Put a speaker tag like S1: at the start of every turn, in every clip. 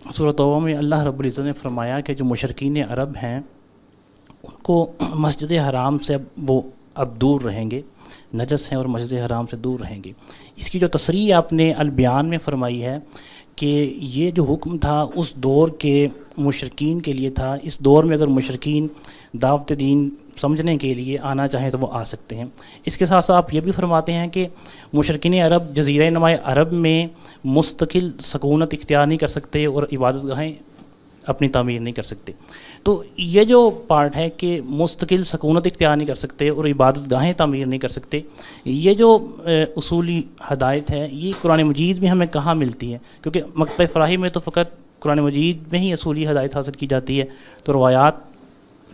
S1: سورۃ توبہ میں اللہ رب العزت نے فرمایا کہ جو مشرکین عرب ہیں ان کو مسجد حرام سے وہ اب دور رہیں گے، نجس ہیں اور مسجد حرام سے دور رہیں گے۔ اس کی جو تصریح آپ نے البیان میں فرمائی ہے کہ یہ جو حکم تھا اس دور کے مشرکین کے لیے تھا، اس دور میں اگر مشرکین دعوت دین سمجھنے کے لیے آنا چاہیں تو وہ آ سکتے ہیں۔ اس کے ساتھ ساتھ آپ یہ بھی فرماتے ہیں کہ مشرکین عرب جزیرہ نماء عرب میں مستقل سکونت اختیار نہیں کر سکتے اور عبادت گاہیں اپنی تعمیر نہیں کر سکتے۔ تو یہ جو پارٹ ہے کہ مستقل سکونت اختیار نہیں کر سکتے اور عبادت گاہیں تعمیر نہیں کر سکتے، یہ جو اصولی ہدایت ہے یہ قرآن مجید میں ہمیں کہاں ملتی ہے؟ کیونکہ مکتبہ فراہی میں تو فقط قرآن مجید میں ہی اصولی ہدایت حاصل کی جاتی ہے، تو روایات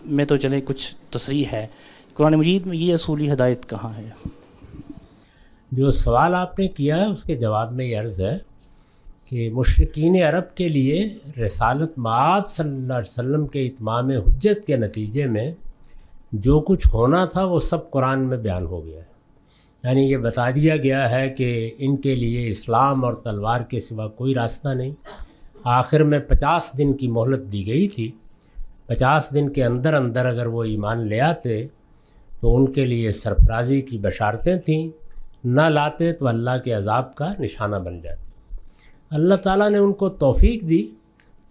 S1: میں تو چلے کچھ تصریح ہے، قرآن مجید میں یہ اصولی ہدایت کہاں ہے؟
S2: جو سوال آپ نے کیا ہے اس کے جواب میں یہ عرض ہے کہ مشرکین عرب کے لیے رسالت مآب صلی اللہ علیہ وسلم کے اتمام حجت کے نتیجے میں جو کچھ ہونا تھا وہ سب قرآن میں بیان ہو گیا ہے۔ یعنی یہ بتا دیا گیا ہے کہ ان کے لیے اسلام اور تلوار کے سوا کوئی راستہ نہیں۔ آخر میں 50 دن کی مہلت دی گئی تھی، 50 دن کے اندر اندر اگر وہ ایمان لے آتے تو ان کے لیے سرفرازی کی بشارتیں تھیں، نہ لاتے تو اللہ کے عذاب کا نشانہ بن جاتے۔ اللہ تعالیٰ نے ان کو توفیق دی،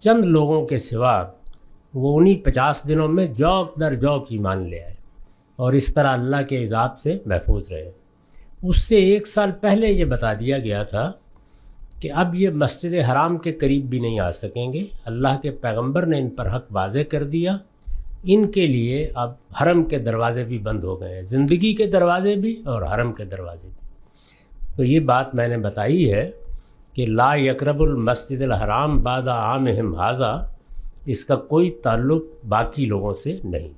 S2: چند لوگوں کے سوا وہ انہی 50 دنوں میں جوک در جوک ایمان لے آئے اور اس طرح اللہ کے عذاب سے محفوظ رہے۔ اس سے 1 سال پہلے یہ بتا دیا گیا تھا کہ اب یہ مسجد حرام کے قریب بھی نہیں آ سکیں گے۔ اللہ کے پیغمبر نے ان پر حق واضح کر دیا، ان کے لیے اب حرم کے دروازے بھی بند ہو گئے ہیں، زندگی کے دروازے بھی اور حرم کے دروازے بھی۔ تو یہ بات میں نے بتائی ہے کہ لا یقرب المسجد الحرام بعد عامہم ھذا، اس کا کوئی تعلق باقی لوگوں سے نہیں،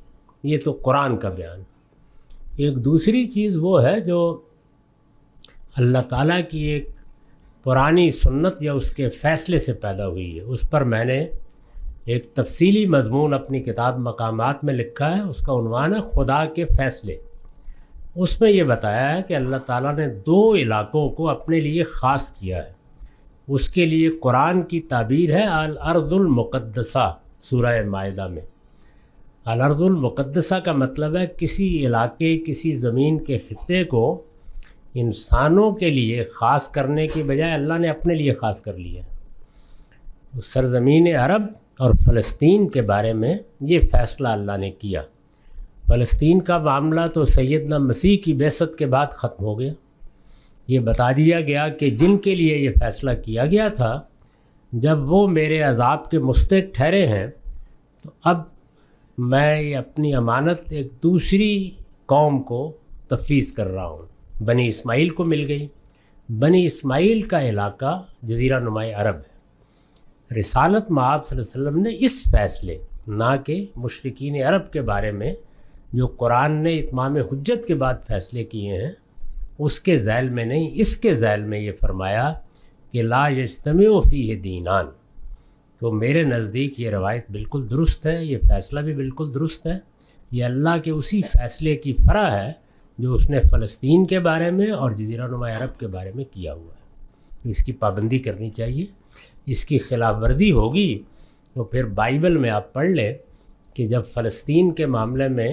S2: یہ تو قرآن کا بیان۔ ایک دوسری چیز وہ ہے جو اللہ تعالیٰ کی ایک پرانی سنت یا اس کے فیصلے سے پیدا ہوئی ہے، اس پر میں نے ایک تفصیلی مضمون اپنی کتاب مقامات میں لکھا ہے، اس کا عنوان ہے خدا کے فیصلے۔ اس میں یہ بتایا ہے کہ اللہ تعالیٰ نے 2 علاقوں کو اپنے لیے خاص کیا ہے۔ اس کے لیے قرآن کی تعبیر ہے الارض المقدسہ، سورہ مائدہ میں۔ الارض المقدسہ کا مطلب ہے کسی علاقے، کسی زمین کے خطے کو انسانوں کے لیے خاص کرنے کی بجائے اللہ نے اپنے لیے خاص کر لیا ہے۔ سرزمین عرب اور فلسطین کے بارے میں یہ فیصلہ اللہ نے کیا۔ فلسطین کا معاملہ تو سیدنا مسیح کی بعثت کے بعد ختم ہو گیا۔ یہ بتا دیا گیا کہ جن کے لیے یہ فیصلہ کیا گیا تھا جب وہ میرے عذاب کے مستحق ٹھہرے ہیں، تو اب میں یہ اپنی امانت ایک دوسری قوم کو تفویض کر رہا ہوں۔ بنی اسماعیل کو مل گئی۔ بنی اسماعیل کا علاقہ جزیرہ نماء عرب ہے۔ رسالت مآب صلی اللہ علیہ وسلم نے اس فیصلے، نہ کہ مشرکین عرب کے بارے میں جو قرآن نے اتمام حجت کے بعد فیصلے کیے ہیں، اس کے ذیل میں نہیں، اس کے ذیل میں یہ فرمایا کہ لا یجتمع فیہ دینان۔ تو میرے نزدیک یہ روایت بالکل درست ہے، یہ فیصلہ بھی بالکل درست ہے، یہ اللہ کے اسی فیصلے کی فرع ہے جو اس نے فلسطین کے بارے میں اور جزیرہ نماء عرب کے بارے میں کیا ہوا ہے۔ تو اس کی پابندی کرنی چاہیے۔ اس کی خلاف ورزی ہوگی تو پھر بائبل میں آپ پڑھ لیں کہ جب فلسطین کے معاملے میں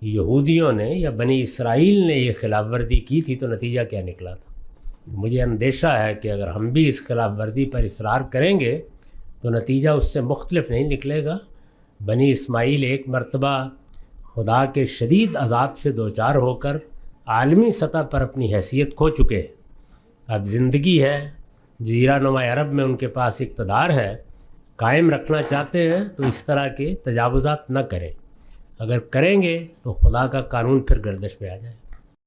S2: یہودیوں نے یا بنی اسرائیل نے یہ خلاف ورزی کی تھی تو نتیجہ کیا نکلا تھا۔ مجھے اندیشہ ہے کہ اگر ہم بھی اس خلاف ورزی پر اصرار کریں گے تو نتیجہ اس سے مختلف نہیں نکلے گا۔ بنی اسماعیل ایک مرتبہ خدا کے شدید عذاب سے دوچار ہو کر عالمی سطح پر اپنی حیثیت کھو چکے ہیں۔ اب زندگی ہے، جزیرہ نماء عرب میں ان کے پاس اقتدار ہے، قائم رکھنا چاہتے ہیں تو اس طرح کے تجاوزات نہ کریں۔ اگر کریں گے تو خدا کا قانون پھر گردش میں آ جائے۔